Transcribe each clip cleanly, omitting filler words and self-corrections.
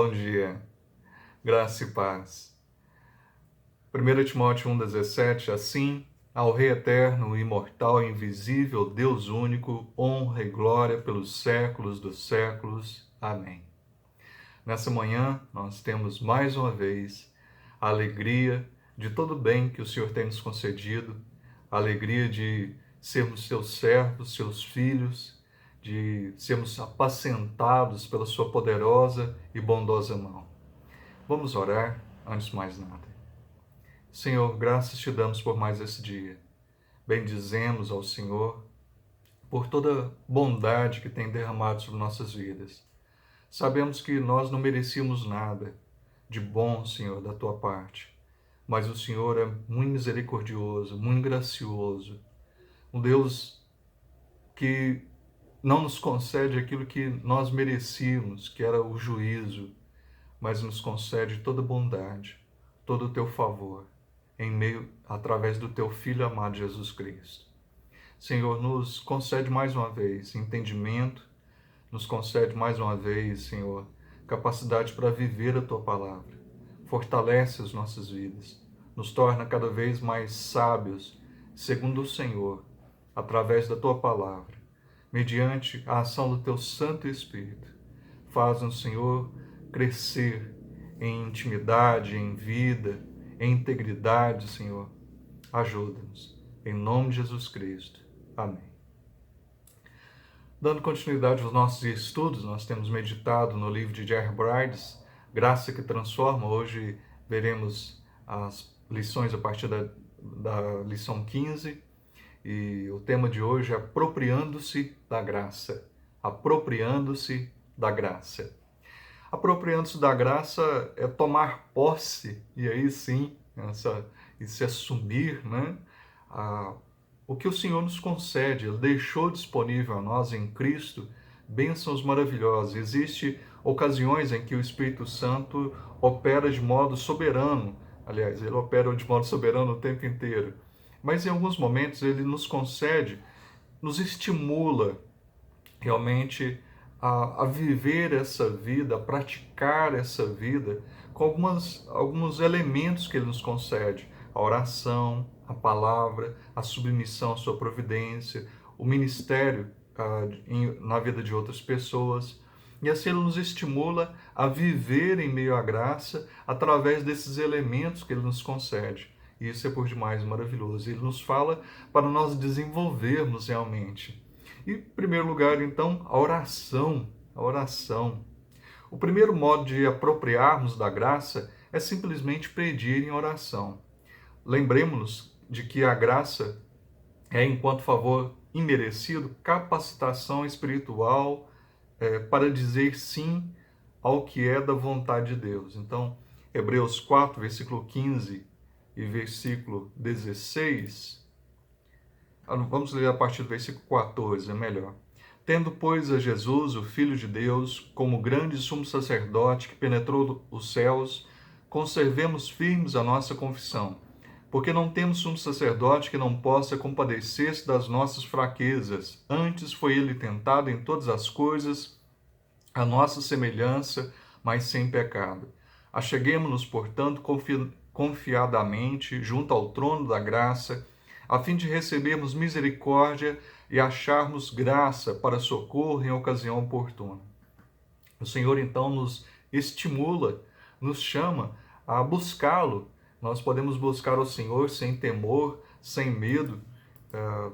Bom dia, graça e paz. 1 Timóteo 1,17, assim, ao Rei eterno, imortal e invisível, Deus único, honra e glória pelos séculos dos séculos. Amém. Nessa manhã, nós temos mais uma vez a alegria de todo o bem que o Senhor tem nos concedido, a alegria de sermos seus servos, seus filhos, de sermos apacentados pela sua poderosa e bondosa mão. Vamos orar antes de mais nada. Senhor, graças te damos por mais esse dia. Bendizemos ao Senhor por toda bondade que tem derramado sobre nossas vidas. Sabemos que nós não merecíamos nada de bom, Senhor, da tua parte, mas o Senhor é muito misericordioso, muito gracioso, um Deus que não nos concede aquilo que nós merecíamos, que era o juízo, mas nos concede toda bondade, todo o teu favor, através do teu Filho amado Jesus Cristo. Senhor, nos concede mais uma vez entendimento, nos concede mais uma vez, Senhor, capacidade para viver a tua palavra. Fortalece as nossas vidas, nos torna cada vez mais sábios, segundo o Senhor, através da tua palavra, mediante a ação do teu Santo Espírito. Faz-nos, Senhor, crescer em intimidade, em vida, em integridade, Senhor. Ajuda-nos. Em nome de Jesus Cristo. Amém. Dando continuidade aos nossos estudos, nós temos meditado no livro de J.R. Brides, Graça que Transforma. Hoje veremos as lições a partir da lição 15. E o tema de hoje é apropriando-se da graça. Apropriando-se da graça. Apropriando-se da graça é tomar posse, e aí sim, isso é assumir, né? O que o Senhor nos concede. Ele deixou disponível a nós em Cristo bênçãos maravilhosas. Existem ocasiões em que o Espírito Santo opera de modo soberano. Aliás, ele opera de modo soberano o tempo inteiro. Mas em alguns momentos ele nos concede, nos estimula realmente a viver essa vida, a praticar essa vida com alguns elementos que ele nos concede. A oração, a palavra, a submissão à sua providência, o ministério na vida de outras pessoas. E assim ele nos estimula a viver em meio à graça através desses elementos que ele nos concede. E isso é por demais maravilhoso. Ele nos fala para nós desenvolvermos realmente. E, em primeiro lugar, então, a oração. A oração. O primeiro modo de apropriarmos da graça é simplesmente pedir em oração. Lembremos-nos de que a graça é, enquanto favor imerecido, capacitação espiritual para dizer sim ao que é da vontade de Deus. Então, Hebreus 4, versículo 15 e versículo 16, vamos ler a partir do versículo 14, é melhor. Tendo, pois, a Jesus, o Filho de Deus, como grande sumo sacerdote que penetrou os céus, conservemos firmes a nossa confissão, porque não temos sumo sacerdote que não possa compadecer-se das nossas fraquezas. Antes foi ele tentado em todas as coisas, a nossa semelhança, mas sem pecado. Acheguemo-nos, portanto, confiadamente junto ao trono da graça, a fim de recebermos misericórdia e acharmos graça para socorro em ocasião oportuna. O Senhor, então, nos estimula, nos chama a buscá-lo. Nós podemos buscar o Senhor sem temor, sem medo.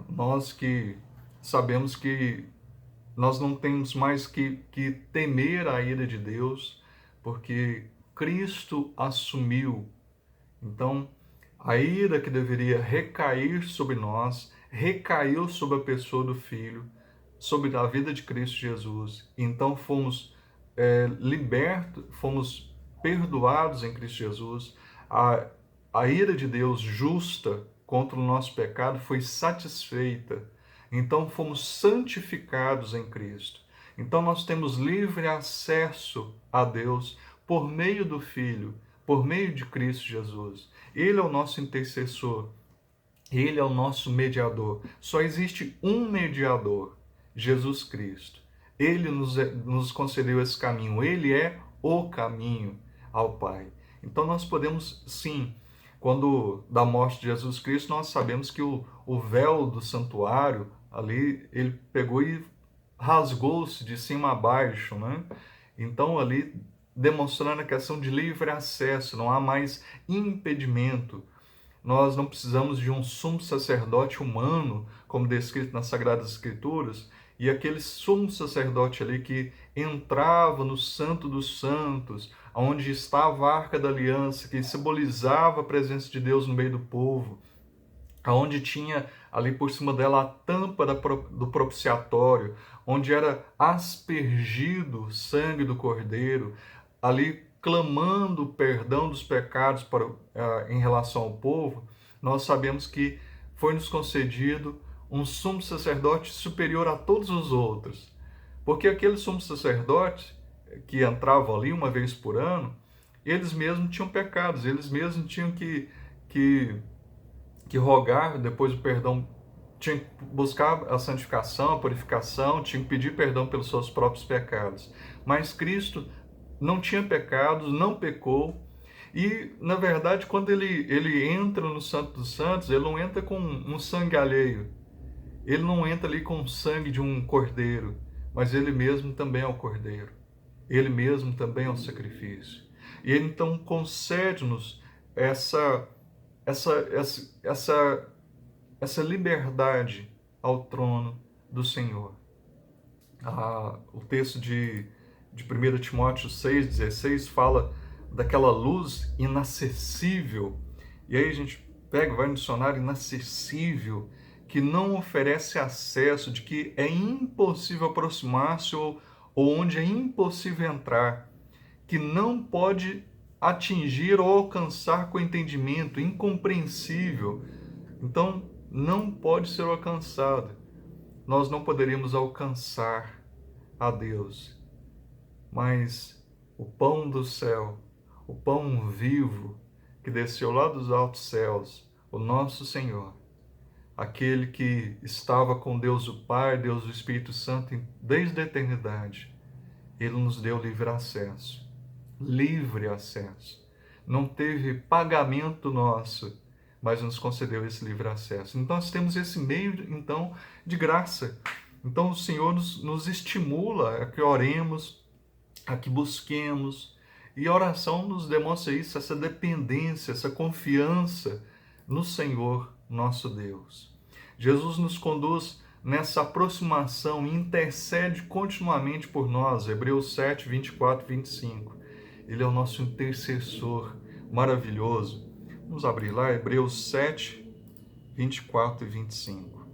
Nós que sabemos que nós não temos mais que temer a ira de Deus, porque Cristo assumiu. Então, a ira que deveria recair sobre nós, recaiu sobre a pessoa do Filho, sobre a vida de Cristo Jesus. Então fomos libertos, fomos perdoados em Cristo Jesus. A ira de Deus justa contra o nosso pecado foi satisfeita. Então fomos santificados em Cristo. Então nós temos livre acesso a Deus por meio do Filho, por meio de Cristo Jesus. Ele é o nosso intercessor, ele é o nosso mediador. Só existe um mediador, Jesus Cristo. Ele nos concedeu esse caminho, ele é o caminho ao Pai. Então nós podemos, sim, quando da morte de Jesus Cristo, nós sabemos que o véu do santuário ali, ele pegou e rasgou-se de cima a baixo, né? Então ali demonstrando a questão de livre acesso, não há mais impedimento. Nós não precisamos de um sumo sacerdote humano, como descrito nas Sagradas Escrituras, e aquele sumo sacerdote ali que entrava no Santo dos Santos, onde estava a Arca da Aliança, que simbolizava a presença de Deus no meio do povo, aonde tinha ali por cima dela a tampa do propiciatório, onde era aspergido o sangue do Cordeiro, ali clamando o perdão dos pecados em relação ao povo. Nós sabemos que foi nos concedido um sumo sacerdote superior a todos os outros, porque aqueles sumos sacerdotes que entravam ali uma vez por ano, eles mesmos tinham pecados, eles mesmos tinham que rogar depois o perdão, tinha que buscar a santificação, a purificação, tinha que pedir perdão pelos seus próprios pecados. Mas Cristo não tinha pecados, não pecou, e, na verdade, quando ele entra no Santo dos Santos, ele não entra com um sangue alheio, ele não entra ali com o sangue de um cordeiro, mas ele mesmo também é o cordeiro, ele mesmo também é o sacrifício. E ele então concede-nos essa essa, essa, essa, essa liberdade ao trono do Senhor. O texto de 1 Timóteo 6,16 fala daquela luz inacessível. E aí a gente pega, vai no dicionário, inacessível, que não oferece acesso, de que é impossível aproximar-se ou onde é impossível entrar, que não pode atingir ou alcançar com entendimento, incompreensível. Então, não pode ser alcançado. Nós não poderíamos alcançar a Deus, mas o pão do céu, o pão vivo que desceu lá dos altos céus, o nosso Senhor, aquele que estava com Deus o Pai, Deus o Espírito Santo desde a eternidade, ele nos deu livre acesso. Livre acesso. Não teve pagamento nosso, mas nos concedeu esse livre acesso. Então nós temos esse meio, então, de graça. Então o Senhor nos estimula a que oremos, a que busquemos, e a oração nos demonstra isso, essa dependência, essa confiança no Senhor nosso Deus. Jesus nos conduz nessa aproximação e intercede continuamente por nós, Hebreus 7, 24 e 25. Ele é o nosso intercessor maravilhoso. Vamos abrir lá, Hebreus 7, 24 e 25.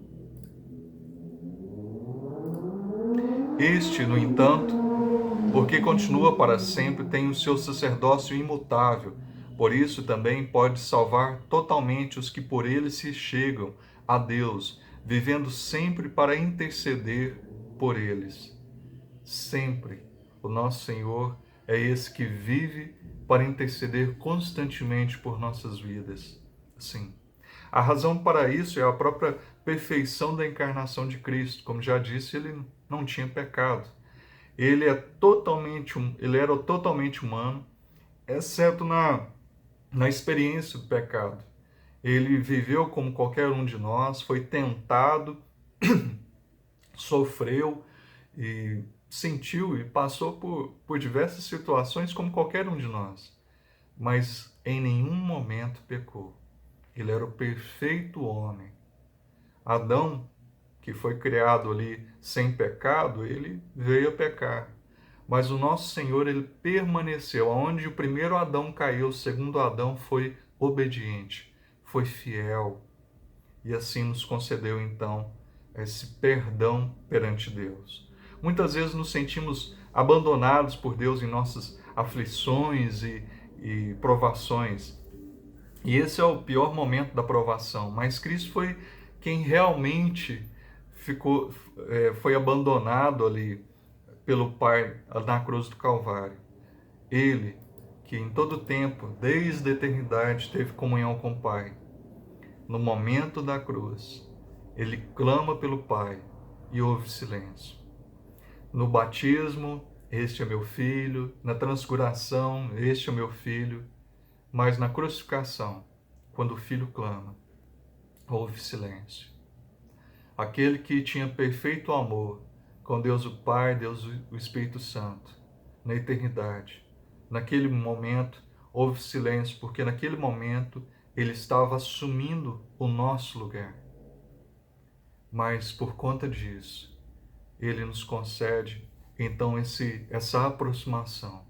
Este, no entanto, porque continua para sempre, tem o seu sacerdócio imutável. Por isso também pode salvar totalmente os que por ele se chegam a Deus, vivendo sempre para interceder por eles. Sempre o nosso Senhor é esse que vive para interceder constantemente por nossas vidas. Sim. A razão para isso é a própria perfeição da encarnação de Cristo. Como já disse, ele não tinha pecado. Ele era totalmente humano, exceto na experiência do pecado. Ele viveu como qualquer um de nós, foi tentado, sofreu e sentiu e passou por diversas situações como qualquer um de nós, mas em nenhum momento pecou. Ele era o perfeito homem. Adão, que foi criado ali sem pecado, ele veio a pecar. Mas o nosso Senhor, ele permaneceu. Onde o primeiro Adão caiu, o segundo Adão foi obediente, foi fiel. E assim nos concedeu, então, esse perdão perante Deus. Muitas vezes nos sentimos abandonados por Deus em nossas aflições e provações. E esse é o pior momento da provação. Mas Cristo foi quem realmente foi abandonado ali pelo Pai na cruz do Calvário. Ele, que em todo tempo, desde a eternidade, teve comunhão com o Pai. No momento da cruz, ele clama pelo Pai e ouve silêncio. No batismo, este é meu filho, na transfiguração, este é meu filho, mas na crucificação, quando o filho clama, houve silêncio. Aquele que tinha perfeito amor com Deus o Pai, Deus o Espírito Santo, na eternidade. Naquele momento houve silêncio, porque naquele momento ele estava assumindo o nosso lugar. Mas por conta disso, ele nos concede então essa aproximação.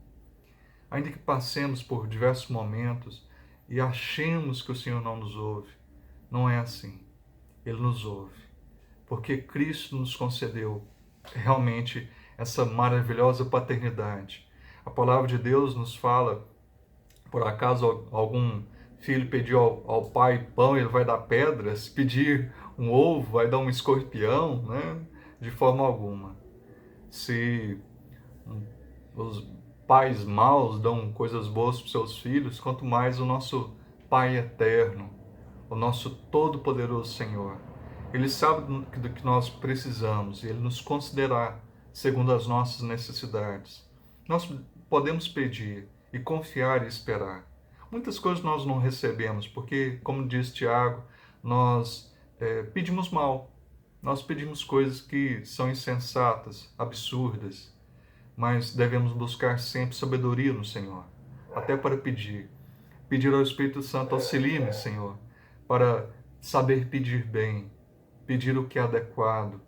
Ainda que passemos por diversos momentos e achemos que o Senhor não nos ouve, não é assim. Ele nos ouve, porque Cristo nos concedeu realmente essa maravilhosa paternidade. A palavra de Deus nos fala, por acaso algum filho pediu ao pai pão, ele vai dar pedras, se pedir um ovo, vai dar um escorpião, né? De forma alguma. Se os pais maus dão coisas boas para os seus filhos, quanto mais o nosso Pai eterno, o nosso todo-poderoso Senhor. Ele sabe do que nós precisamos e Ele nos considerará segundo as nossas necessidades. Nós podemos pedir e confiar e esperar. Muitas coisas nós não recebemos porque, como diz Tiago, nós pedimos mal. Nós pedimos coisas que são insensatas, absurdas, mas devemos buscar sempre sabedoria no Senhor, até para pedir. Pedir ao Espírito Santo, auxilie-me, Senhor, para saber pedir bem, pedir o que é adequado,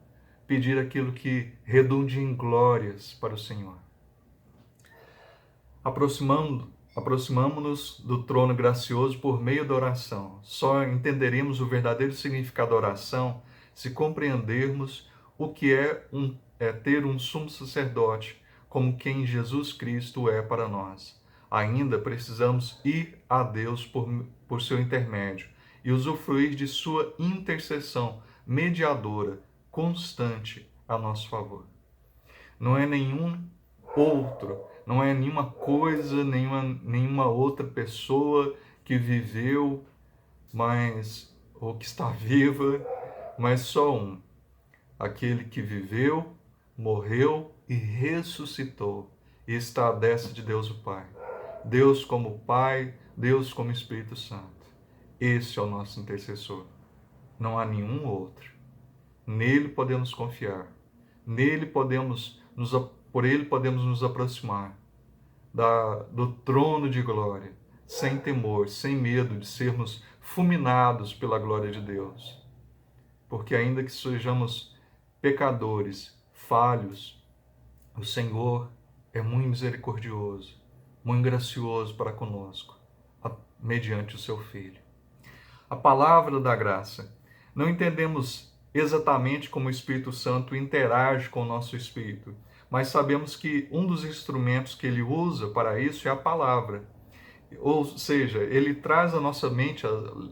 pedir aquilo que redunde em glórias para o Senhor. Aproximamo-nos do trono gracioso por meio da oração. Só entenderemos o verdadeiro significado da oração se compreendermos o que é ter um sumo sacerdote, como quem Jesus Cristo é para nós. Ainda precisamos ir a Deus por seu intermédio e usufruir de sua intercessão mediadora, constante a nosso favor. Não é nenhum outro, não é nenhuma coisa, nenhuma outra pessoa que viveu, ou que está viva, mas só um. Aquele que viveu, morreu e ressuscitou e está à destra de Deus o Pai. Deus como Pai, Deus como Espírito Santo. Esse é o nosso intercessor. Não há nenhum outro. Nele podemos confiar. Por ele podemos nos aproximar do trono de glória, sem temor, sem medo de sermos fulminados pela glória de Deus. Porque ainda que sejamos pecadores, falhos, o Senhor é muito misericordioso, muito gracioso para conosco, mediante o seu Filho. A palavra da graça. Não entendemos exatamente como o Espírito Santo interage com o nosso espírito, mas sabemos que um dos instrumentos que ele usa para isso é a palavra. Ou seja, ele traz à nossa mente,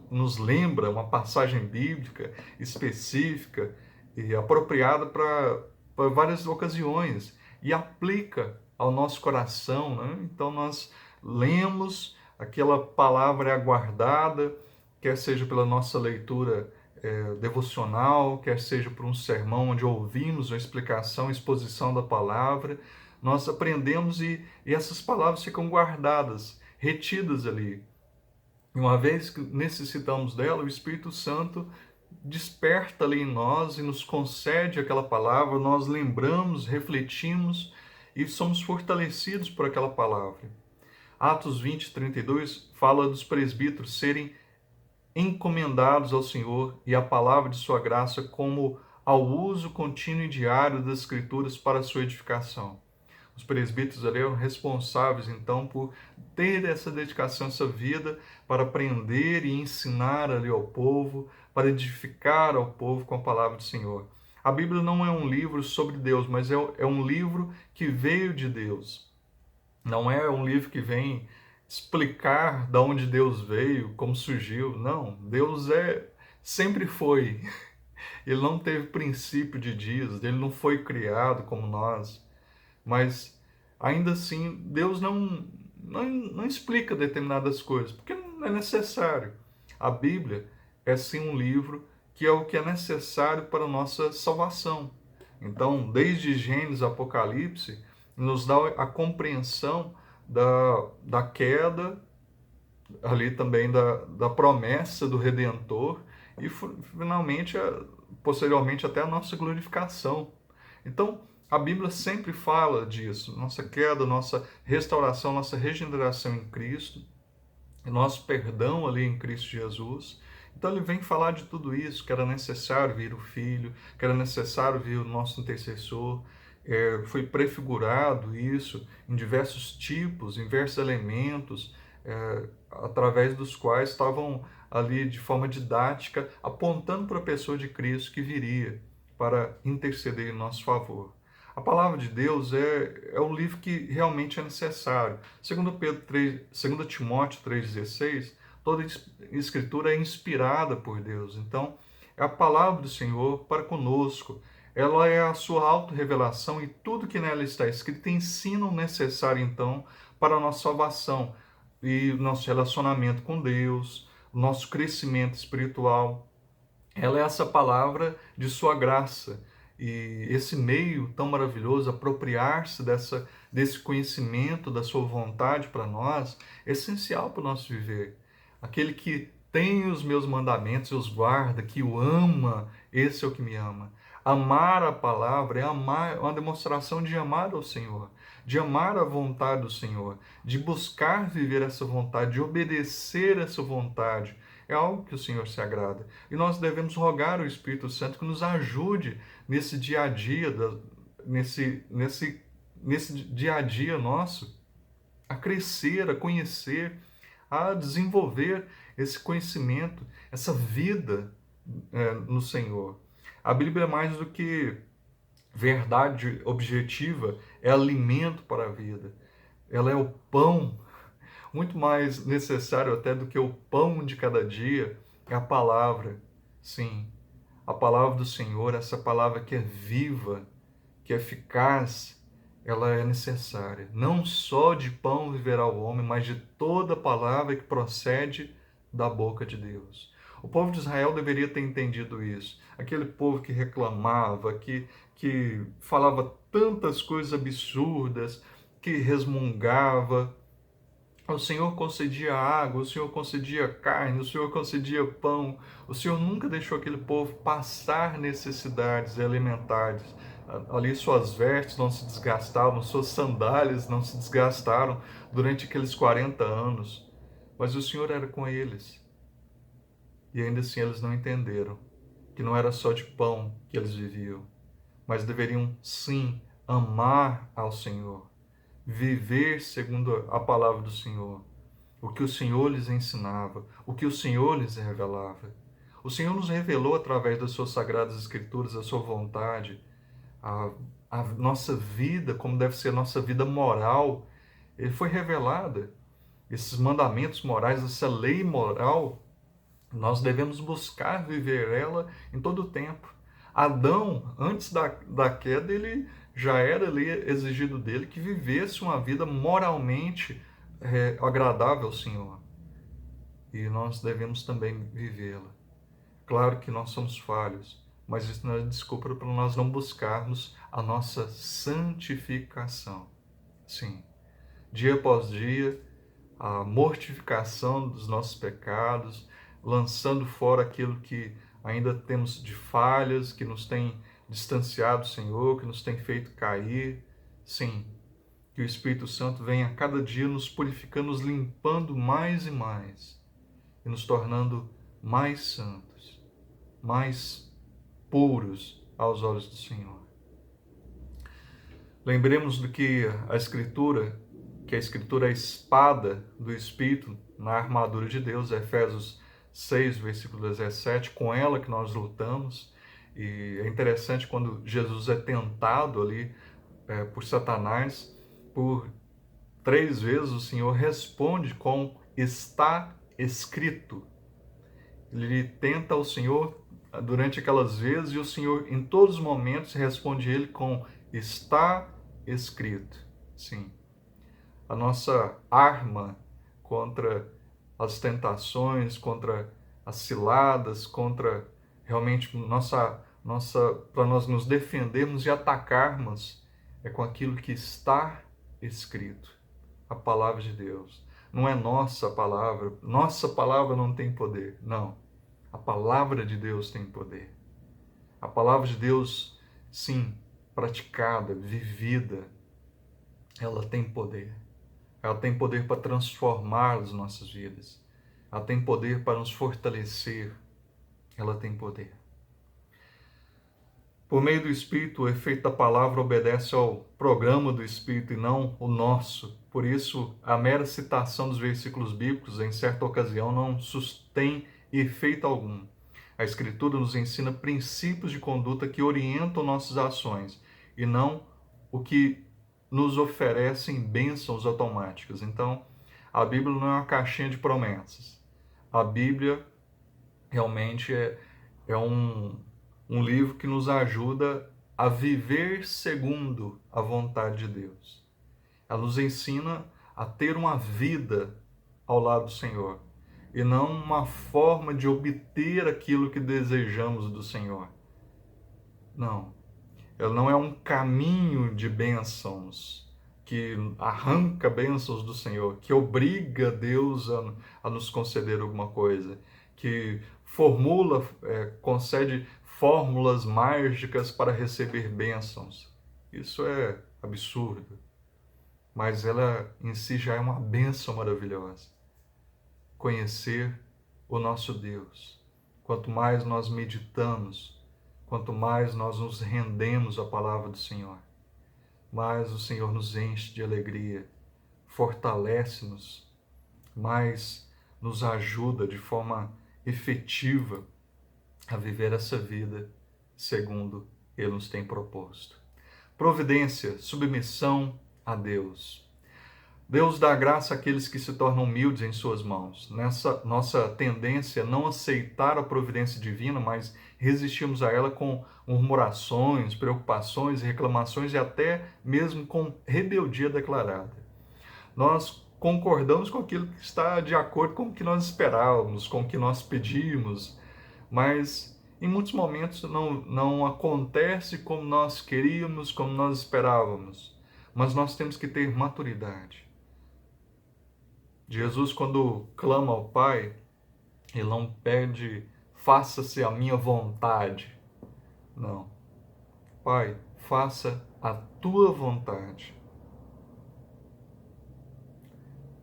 nos lembra uma passagem bíblica específica e apropriada para várias ocasiões e aplica ao nosso coração, né? Então nós lemos, aquela palavra é aguardada, quer seja pela nossa leitura devocional, quer seja por um sermão onde ouvimos a explicação, a exposição da palavra, nós aprendemos e essas palavras ficam guardadas, retidas ali. E uma vez que necessitamos dela, o Espírito Santo desperta ali em nós e nos concede aquela palavra, nós lembramos, refletimos e somos fortalecidos por aquela palavra. Atos 20, 32 fala dos presbíteros serem encomendados ao Senhor e à palavra de sua graça como ao uso contínuo e diário das Escrituras para a sua edificação. Os presbíteros ali eram responsáveis, então, por ter essa dedicação, essa vida para aprender e ensinar ali ao povo, para edificar ao povo com a palavra do Senhor. A Bíblia não é um livro sobre Deus, mas é um livro que veio de Deus. Não é um livro que vem explicar de onde Deus veio, como surgiu. Não, Deus sempre foi. Ele não teve princípio de dias, ele não foi criado como nós. Mas, ainda assim, Deus não explica determinadas coisas, porque não é necessário. A Bíblia é sim um livro que é o que é necessário para a nossa salvação. Então, desde Gênesis, Apocalipse, nos dá a compreensão da queda, ali também da promessa do Redentor e finalmente, posteriormente, até a nossa glorificação. Então, a Bíblia sempre fala disso, nossa queda, nossa restauração, nossa regeneração em Cristo, nosso perdão ali em Cristo Jesus. Então ele vem falar de tudo isso, que era necessário vir o Filho, que era necessário vir o nosso intercessor. Foi prefigurado isso em diversos tipos, em diversos elementos, através dos quais estavam ali de forma didática, apontando para a pessoa de Cristo que viria para interceder em nosso favor. A palavra de Deus é o livro que realmente é necessário. Segundo Timóteo 3,16, toda escritura é inspirada por Deus. Então, é a palavra do Senhor para conosco. Ela é a sua autorrevelação e tudo que nela está escrito ensina o necessário, então, para a nossa salvação e nosso relacionamento com Deus, o nosso crescimento espiritual. Ela é essa palavra de sua graça. E esse meio tão maravilhoso, apropriar-se desse conhecimento, da sua vontade para nós, é essencial para o nosso viver. Aquele que tem os meus mandamentos e os guarda, que o ama, esse é o que me ama. Amar a palavra é uma demonstração de amar ao Senhor, de amar a vontade do Senhor, de buscar viver essa vontade, de obedecer essa vontade. É algo que o Senhor se agrada. E nós devemos rogar ao Espírito Santo que nos ajude nesse dia a dia, nesse dia a dia nosso, a crescer, a conhecer, a desenvolver esse conhecimento, essa vida no Senhor. A Bíblia é mais do que verdade objetiva, é alimento para a vida. Ela é o pão, muito mais necessário até do que o pão de cada dia, é a palavra. Sim, a palavra do Senhor, essa palavra que é viva, que é eficaz, ela é necessária. Não só de pão viverá o homem, mas de toda palavra que procede da boca de Deus. O povo de Israel deveria ter entendido isso. Aquele povo que reclamava, que falava tantas coisas absurdas, que resmungava. O Senhor concedia água, o Senhor concedia carne, o Senhor concedia pão. O Senhor nunca deixou aquele povo passar necessidades elementares. Ali suas vestes não se desgastavam, suas sandálias não se desgastaram durante aqueles 40 anos. Mas o Senhor era com eles. E ainda assim eles não entenderam que não era só de pão que eles viviam, mas deveriam sim amar ao Senhor, viver segundo a palavra do Senhor, o que o Senhor lhes ensinava, o que o Senhor lhes revelava. O Senhor nos revelou através das suas sagradas escrituras a sua vontade, a nossa vida, como deve ser a nossa vida moral. Ele foi revelada. Esses mandamentos morais, essa lei moral, nós devemos buscar viver ela em todo o tempo. Adão, antes da queda, ele já era ali exigido dele que vivesse uma vida moralmente agradável ao Senhor. E nós devemos também vivê-la. Claro que nós somos falhos, mas isso não é desculpa para nós não buscarmos a nossa santificação. Sim, dia após dia, a mortificação dos nossos pecados, lançando fora aquilo que ainda temos de falhas, que nos tem distanciado do Senhor, que nos tem feito cair. Sim, que o Espírito Santo venha a cada dia nos purificando, nos limpando mais e mais, e nos tornando mais santos, mais puros aos olhos do Senhor. Lembremos do que a Escritura é a espada do Espírito na armadura de Deus, Efésios 6, versículo 17, com ela que nós lutamos. E é interessante quando Jesus é tentado ali por Satanás, por 3 vezes o Senhor responde com está escrito. Ele tenta o Senhor durante aquelas vezes e o Senhor em todos os momentos responde ele com está escrito. Sim. A nossa arma contra as tentações, contra as ciladas, contra realmente para nós nos defendermos e atacarmos é com aquilo que está escrito, a palavra de Deus. Não é nossa palavra não tem poder, não. A palavra de Deus tem poder. A palavra de Deus, sim, praticada, vivida, ela tem poder. Ela tem poder para transformar as nossas vidas. Ela tem poder para nos fortalecer. Ela tem poder. Por meio do Espírito, o efeito da palavra obedece ao programa do Espírito e não o nosso. Por isso, a mera citação dos versículos bíblicos, em certa ocasião, não sustém efeito algum. A Escritura nos ensina princípios de conduta que orientam nossas ações e não o que nos oferecem bênçãos automáticas. Então, a Bíblia não é uma caixinha de promessas. A Bíblia realmente é um livro que nos ajuda a viver segundo a vontade de Deus. Ela nos ensina a ter uma vida ao lado do Senhor e não uma forma de obter aquilo que desejamos do Senhor. Não. Ela não é um caminho de bênçãos que arranca bênçãos do Senhor, que obriga Deus a nos conceder alguma coisa, que concede fórmulas mágicas para receber bênçãos. Isso é absurdo. Mas ela em si já é uma bênção maravilhosa. Conhecer o nosso Deus. Quanto mais nós meditamos, quanto mais nós nos rendemos à palavra do Senhor, mais o Senhor nos enche de alegria, fortalece-nos, mais nos ajuda de forma efetiva a viver essa vida segundo Ele nos tem proposto. Providência, submissão a Deus. Deus dá graça àqueles que se tornam humildes em suas mãos. Nessa nossa tendência a não aceitar a providência divina, mas resistimos a ela com murmurações, preocupações e reclamações e até mesmo com rebeldia declarada. Nós concordamos com aquilo que está de acordo com o que nós esperávamos, com o que nós pedimos, mas em muitos momentos não acontece como nós queríamos, como nós esperávamos. Mas nós temos que ter maturidade. Jesus, quando clama ao Pai, ele não pede, faça-se a minha vontade. Não. Pai, faça a tua vontade.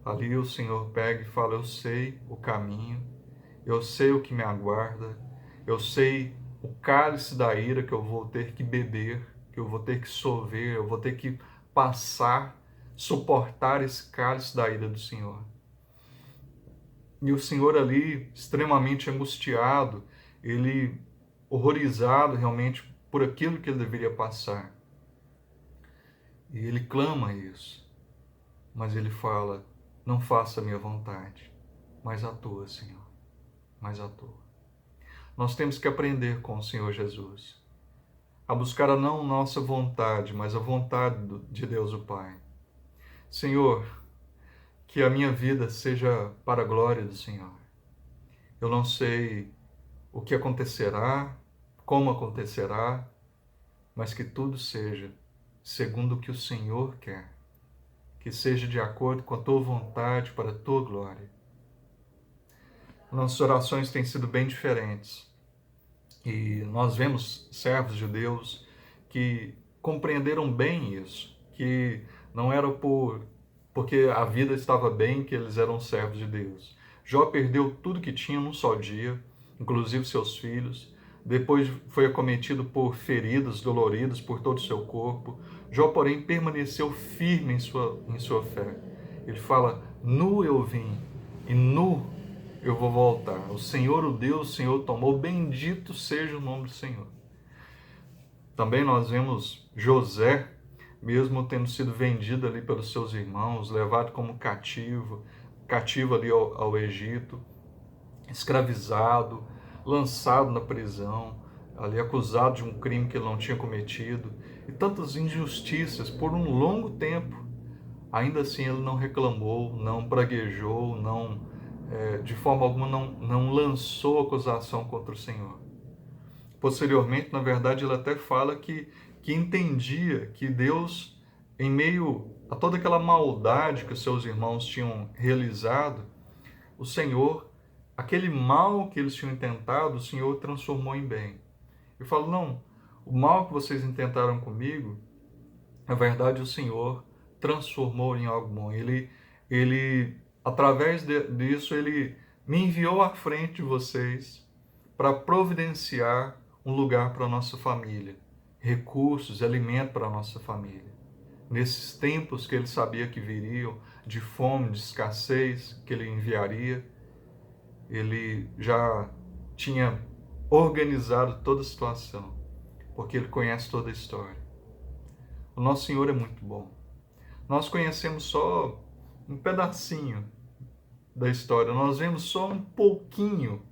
Ali o Senhor pega e fala, eu sei o caminho, eu sei o que me aguarda, eu sei o cálice da ira que eu vou ter que beber, que eu vou ter que sorver, eu vou ter que passar, suportar esse cálice da ira do Senhor. E o Senhor ali, extremamente angustiado, ele horrorizado realmente por aquilo que ele deveria passar. E ele clama isso. Mas ele fala, não faça a minha vontade, mas a tua, Senhor, mas a tua. Nós temos que aprender com o Senhor Jesus, a buscar a não nossa vontade, mas a vontade de Deus o Pai. Senhor, que a minha vida seja para a glória do Senhor. Eu não sei o que acontecerá, como acontecerá, mas que tudo seja segundo o que o Senhor quer. Que seja de acordo com a tua vontade para a tua glória. Nossas orações têm sido bem diferentes. E nós vemos servos de Deus que compreenderam bem isso, que não era porque a vida estava bem que eles eram servos de Deus. Jó perdeu tudo que tinha num só dia, inclusive seus filhos. Depois foi acometido por feridas doloridas por todo o seu corpo. Jó, porém, permaneceu firme em sua fé. Ele fala, nu eu vim e nu eu vou voltar. O Senhor o deu, o Senhor tomou, bendito seja o nome do Senhor. Também nós vemos José, mesmo tendo sido vendido ali pelos seus irmãos, levado como cativo ali ao Egito, escravizado, lançado na prisão, ali acusado de um crime que ele não tinha cometido, e tantas injustiças por um longo tempo. Ainda assim ele não reclamou, não praguejou, de forma alguma não lançou acusação contra o Senhor. Posteriormente, na verdade, ele até fala que que entendia que Deus, em meio a toda aquela maldade que os seus irmãos tinham realizado, o Senhor, aquele mal que eles tinham intentado, o Senhor transformou em bem. Eu falo, não, o mal que vocês intentaram comigo, na verdade o Senhor transformou em algo bom. Através disso, Ele me enviou à frente de vocês para providenciar um lugar para a nossa família, recursos, alimento para a nossa família. Nesses tempos que Ele sabia que viriam, de fome, de escassez, que Ele enviaria, Ele já tinha organizado toda a situação, porque Ele conhece toda a história. O nosso Senhor é muito bom. Nós conhecemos só um pedacinho da história, nós vemos só um pouquinho.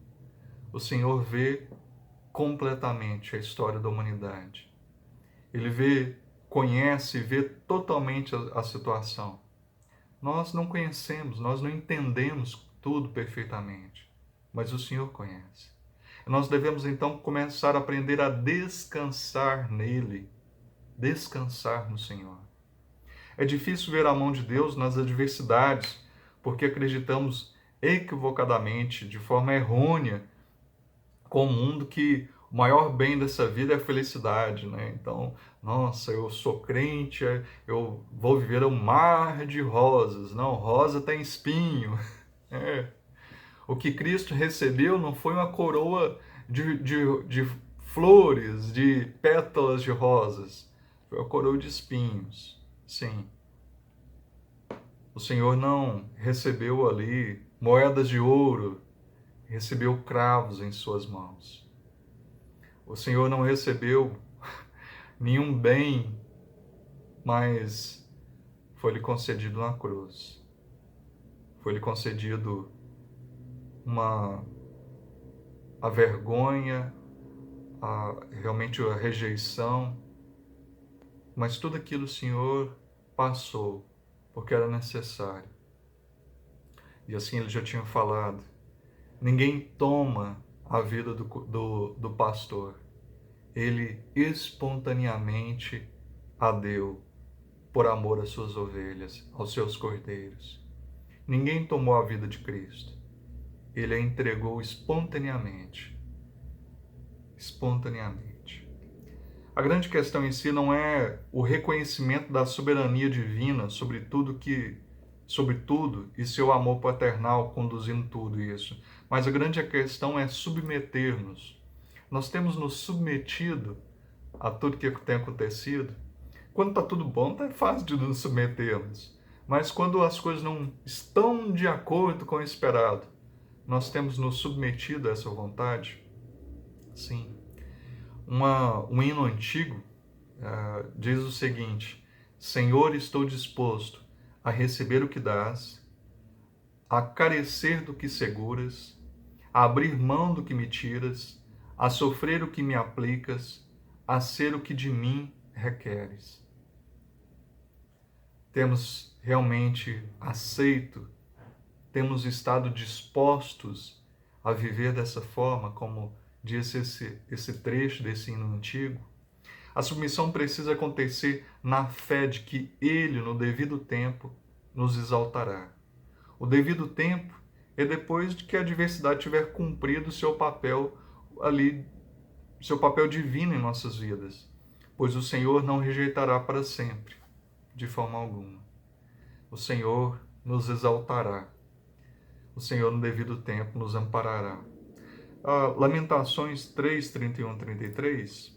O Senhor vê completamente a história da humanidade. Ele vê, conhece, vê totalmente a situação. Nós não conhecemos, nós não entendemos tudo perfeitamente, mas o Senhor conhece. Nós devemos então começar a aprender a descansar nele, descansar no Senhor. É difícil ver a mão de Deus nas adversidades, porque acreditamos equivocadamente, de forma errônea, com o mundo que o maior bem dessa vida é a felicidade, né? Então, nossa, eu sou crente, eu vou viver um mar de rosas. Não, rosa tem espinho. É. O que Cristo recebeu não foi uma coroa de flores, de pétalas de rosas. Foi uma coroa de espinhos. Sim. O Senhor não recebeu ali moedas de ouro, recebeu cravos em suas mãos. O Senhor não recebeu nenhum bem, mas foi-lhe concedido na cruz. Foi-lhe concedido a vergonha, realmente a rejeição, mas tudo aquilo o Senhor passou, porque era necessário. E assim ele já tinha falado, ninguém toma a vida do pastor. Ele espontaneamente a deu por amor às suas ovelhas, aos seus cordeiros. Ninguém tomou a vida de Cristo. Ele a entregou espontaneamente. Espontaneamente. A grande questão em si não é o reconhecimento da soberania divina sobre tudo e seu amor paternal conduzindo tudo isso. Mas a grande questão é submeter-nos. Nós temos nos submetido a tudo que tem acontecido. Quando está tudo bom, é fácil de nos submetermos. Mas quando as coisas não estão de acordo com o esperado, nós temos nos submetido a essa vontade? Sim. Um hino antigo diz o seguinte: Senhor, estou disposto a receber o que dás, a carecer do que seguras, a abrir mão do que me tiras, a sofrer o que me aplicas, a ser o que de mim requeres. Temos realmente aceito, temos estado dispostos a viver dessa forma, como diz esse trecho desse hino antigo? A submissão precisa acontecer na fé de que Ele, no devido tempo, nos exaltará. O devido tempo é depois de que a adversidade tiver cumprido seu papel ali, seu papel divino em nossas vidas, pois o Senhor não rejeitará para sempre, de forma alguma. O Senhor nos exaltará. O Senhor, no devido tempo, nos amparará. Lamentações 3, 31, 33.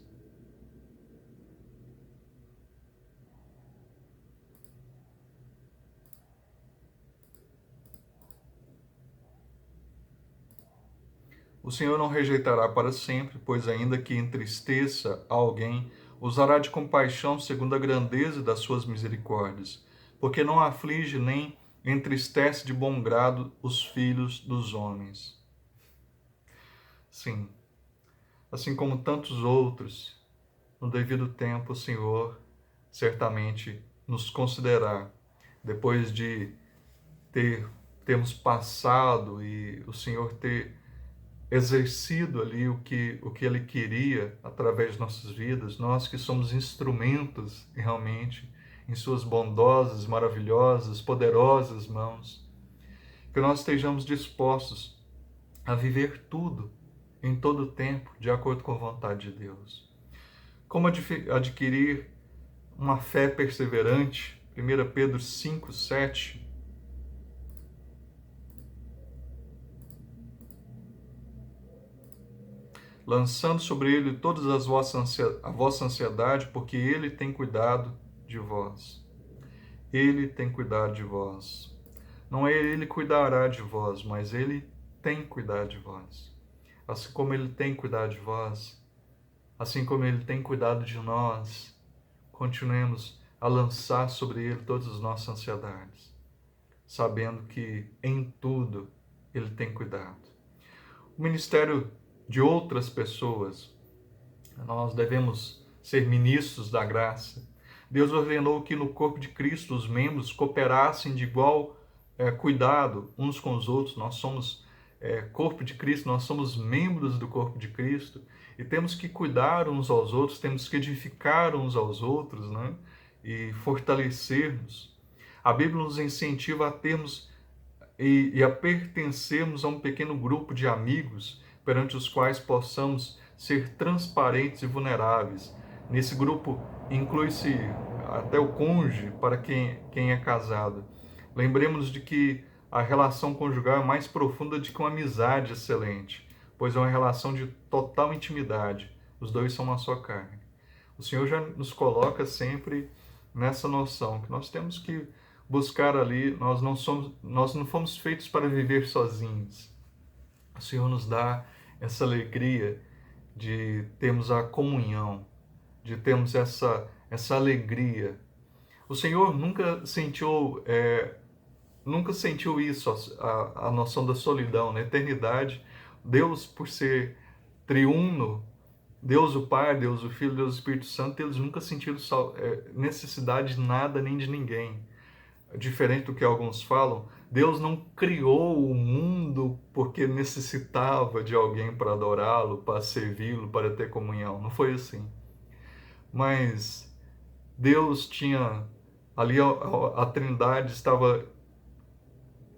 O Senhor não rejeitará para sempre, pois ainda que entristeça alguém, usará de compaixão segundo a grandeza das suas misericórdias, porque não aflige nem entristece de bom grado os filhos dos homens. Sim, assim como tantos outros, no devido tempo o Senhor certamente nos considerará, depois de termos passado e o Senhor ter exercido ali o que Ele queria através de nossas vidas, nós que somos instrumentos realmente em Suas bondosas, maravilhosas, poderosas mãos, que nós estejamos dispostos a viver tudo, em todo o tempo, de acordo com a vontade de Deus. Como adquirir uma fé perseverante? 1 Pedro 5:7. Lançando sobre ele todas a vossa ansiedade, porque ele tem cuidado de vós. Ele tem cuidado de vós. Não é ele cuidará de vós, mas ele tem cuidado de vós. Assim como ele tem cuidado de vós, assim como ele tem cuidado de nós, continuemos a lançar sobre ele todas as nossas ansiedades, sabendo que em tudo ele tem cuidado. O ministério de outras pessoas, nós devemos ser ministros da graça. Deus ordenou que no corpo de Cristo os membros cooperassem de igual cuidado uns com os outros. Nós somos corpo de Cristo, nós somos membros do corpo de Cristo e temos que cuidar uns aos outros, temos que edificar uns aos outros, né? E fortalecermos. A Bíblia nos incentiva a termos e a pertencermos a um pequeno grupo de amigos perante os quais possamos ser transparentes e vulneráveis. Nesse grupo inclui-se até o cônjuge para quem é casado. Lembremos de que a relação conjugal é mais profunda do que uma amizade excelente, pois é uma relação de total intimidade. Os dois são uma só carne. O Senhor já nos coloca sempre nessa noção que nós temos que buscar ali, nós não fomos feitos para viver sozinhos. O Senhor nos dá essa alegria de termos a comunhão, de termos essa alegria. O Senhor nunca sentiu isso, a noção da solidão. Na eternidade, Deus, por ser triuno, Deus o Pai, Deus o Filho, Deus o Espírito Santo, eles nunca sentiram necessidade de nada nem de ninguém. Diferente do que alguns falam, Deus não criou o mundo porque necessitava de alguém para adorá-lo, para servi-lo, para ter comunhão. Não foi assim. Mas Deus tinha ali a Trindade estava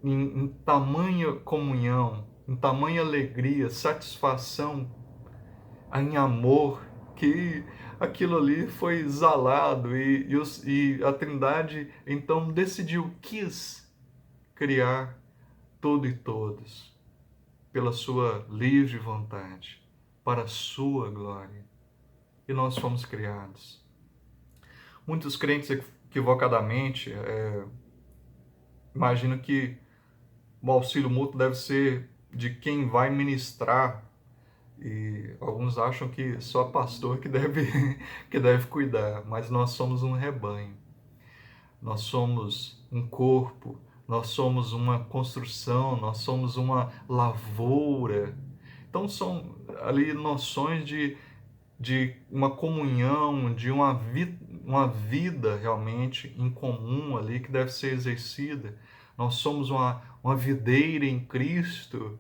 em tamanha comunhão, em tamanha alegria, satisfação, em amor, que aquilo ali foi exalado e a Trindade então quis criar tudo e todos pela sua livre vontade, para a sua glória. E nós fomos criados. Muitos crentes equivocadamente imaginam que o auxílio mútuo deve ser de quem vai ministrar, e alguns acham que só pastor que deve cuidar, mas nós somos um rebanho, nós somos um corpo, nós somos uma construção, nós somos uma lavoura. Então são ali noções de uma comunhão, de uma vida realmente em comum ali que deve ser exercida. Nós somos uma videira em Cristo.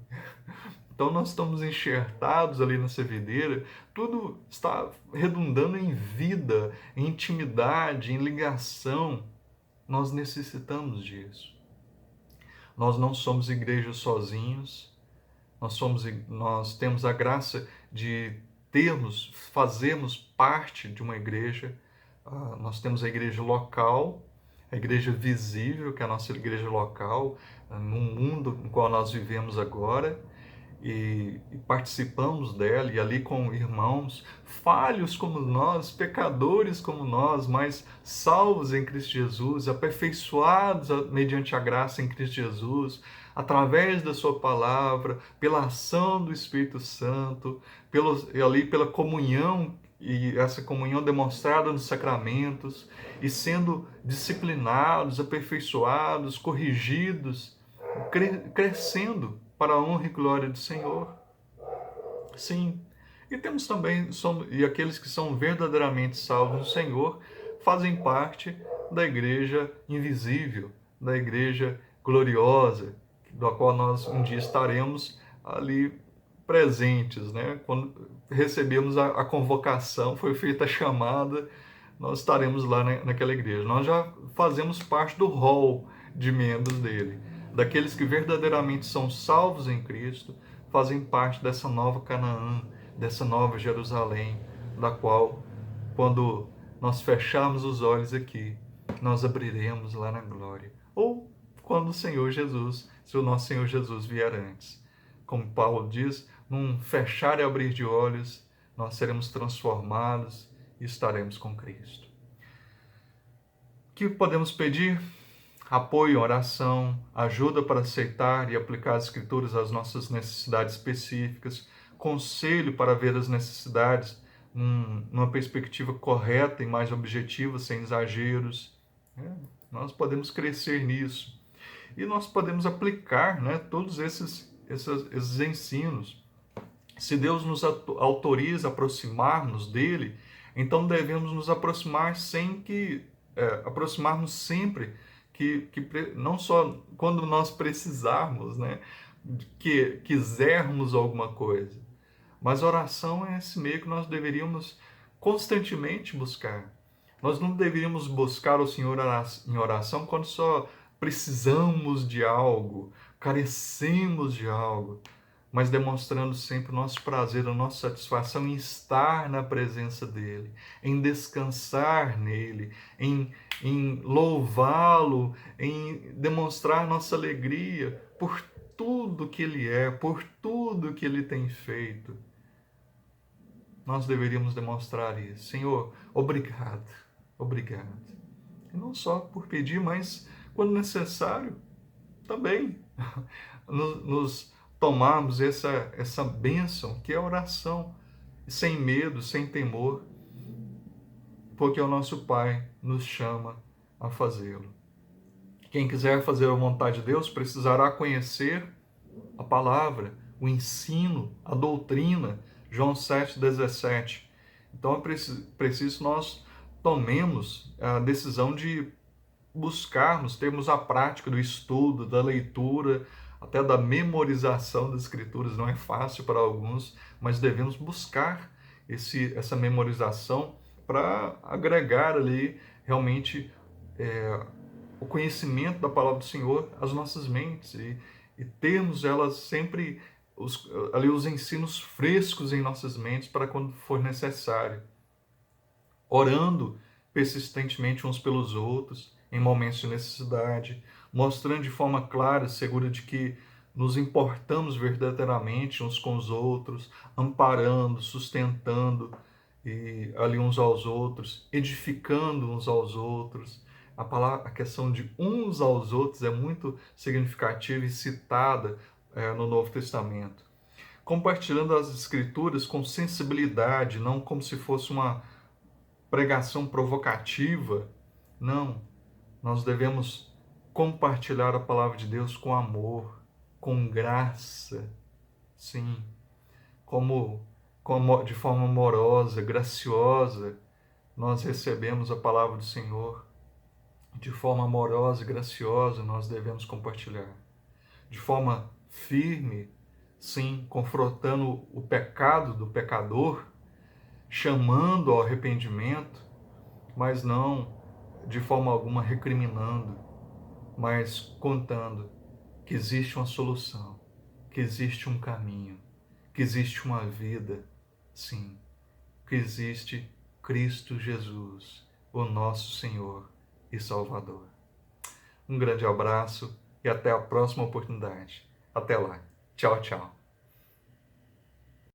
Então nós estamos enxertados ali nessa videira, tudo está redundando em vida, em intimidade, em ligação. Nós necessitamos disso. Nós não somos igreja sozinhos, nós temos a graça de fazermos parte de uma igreja. Nós temos a igreja local, a igreja visível, que é a nossa igreja local, no mundo no qual nós vivemos agora, e participamos dela, e ali com irmãos falhos como nós, pecadores como nós, mas salvos em Cristo Jesus, aperfeiçoados mediante a graça em Cristo Jesus, através da sua palavra, pela ação do Espírito Santo, pela comunhão, e essa comunhão demonstrada nos sacramentos, e sendo disciplinados, aperfeiçoados, corrigidos, crescendo para a honra e glória do Senhor. Sim. E temos também, e aqueles que são verdadeiramente salvos no Senhor, fazem parte da igreja invisível, da igreja gloriosa, da qual nós um dia estaremos ali presentes, né? Quando recebemos a convocação, foi feita a chamada, nós estaremos lá naquela igreja. Nós já fazemos parte do hall de membros dele, daqueles que verdadeiramente são salvos em Cristo, fazem parte dessa nova Canaã, dessa nova Jerusalém, da qual, quando nós fecharmos os olhos aqui, nós abriremos lá na glória. Ou quando o Senhor Jesus, se o nosso Senhor Jesus vier antes. Como Paulo diz, num fechar e abrir de olhos, nós seremos transformados e estaremos com Cristo. O que podemos pedir? Apoio, oração, ajuda para aceitar e aplicar as Escrituras às nossas necessidades específicas, conselho para ver as necessidades numa perspectiva correta e mais objetiva, sem exageros. Nós podemos crescer nisso. E nós podemos aplicar, né, todos esses ensinos. Se Deus nos autoriza a aproximar-nos dele, então devemos nos aproximar aproximar-nos sempre, que não só quando nós precisarmos, né, que quisermos alguma coisa, mas oração é esse meio que nós deveríamos constantemente buscar. Nós não deveríamos buscar o Senhor em oração quando só precisamos de algo, carecemos de algo, mas demonstrando sempre o nosso prazer, a nossa satisfação em estar na presença dEle, em descansar nele, em louvá-lo, em demonstrar nossa alegria por tudo que Ele é, por tudo que Ele tem feito. Nós deveríamos demonstrar isso. Senhor, obrigado, obrigado. E não só por pedir, mas quando necessário, também nos tomarmos essa bênção que é a oração, sem medo, sem temor, porque o nosso Pai nos chama a fazê-lo. Quem quiser fazer a vontade de Deus precisará conhecer a palavra, o ensino, a doutrina, João 7,17. Então é preciso nós tomemos a decisão de buscarmos, termos a prática do estudo, da leitura, até da memorização das Escrituras. Não é fácil para alguns, mas devemos buscar essa memorização para agregar ali realmente o conhecimento da palavra do Senhor às nossas mentes e termos elas sempre os ensinos frescos em nossas mentes para quando for necessário. Orando persistentemente uns pelos outros, em momentos de necessidade, mostrando de forma clara, segura de que nos importamos verdadeiramente uns com os outros, amparando, sustentando ali uns aos outros, edificando uns aos outros. A questão de uns aos outros é muito significativa e citada no Novo Testamento. Compartilhando as Escrituras com sensibilidade, não como se fosse uma pregação provocativa. Não, nós devemos compartilhar a palavra de Deus com amor, com graça, sim, de forma amorosa, graciosa, nós recebemos a palavra do Senhor. De forma amorosa e graciosa nós devemos compartilhar. De forma firme, sim, confrontando o pecado do pecador, chamando ao arrependimento, mas não de forma alguma recriminando, mas contando que existe uma solução, que existe um caminho, que existe uma vida, sim, que existe Cristo Jesus, o nosso Senhor e Salvador. Um grande abraço e até a próxima oportunidade. Até lá. Tchau, tchau.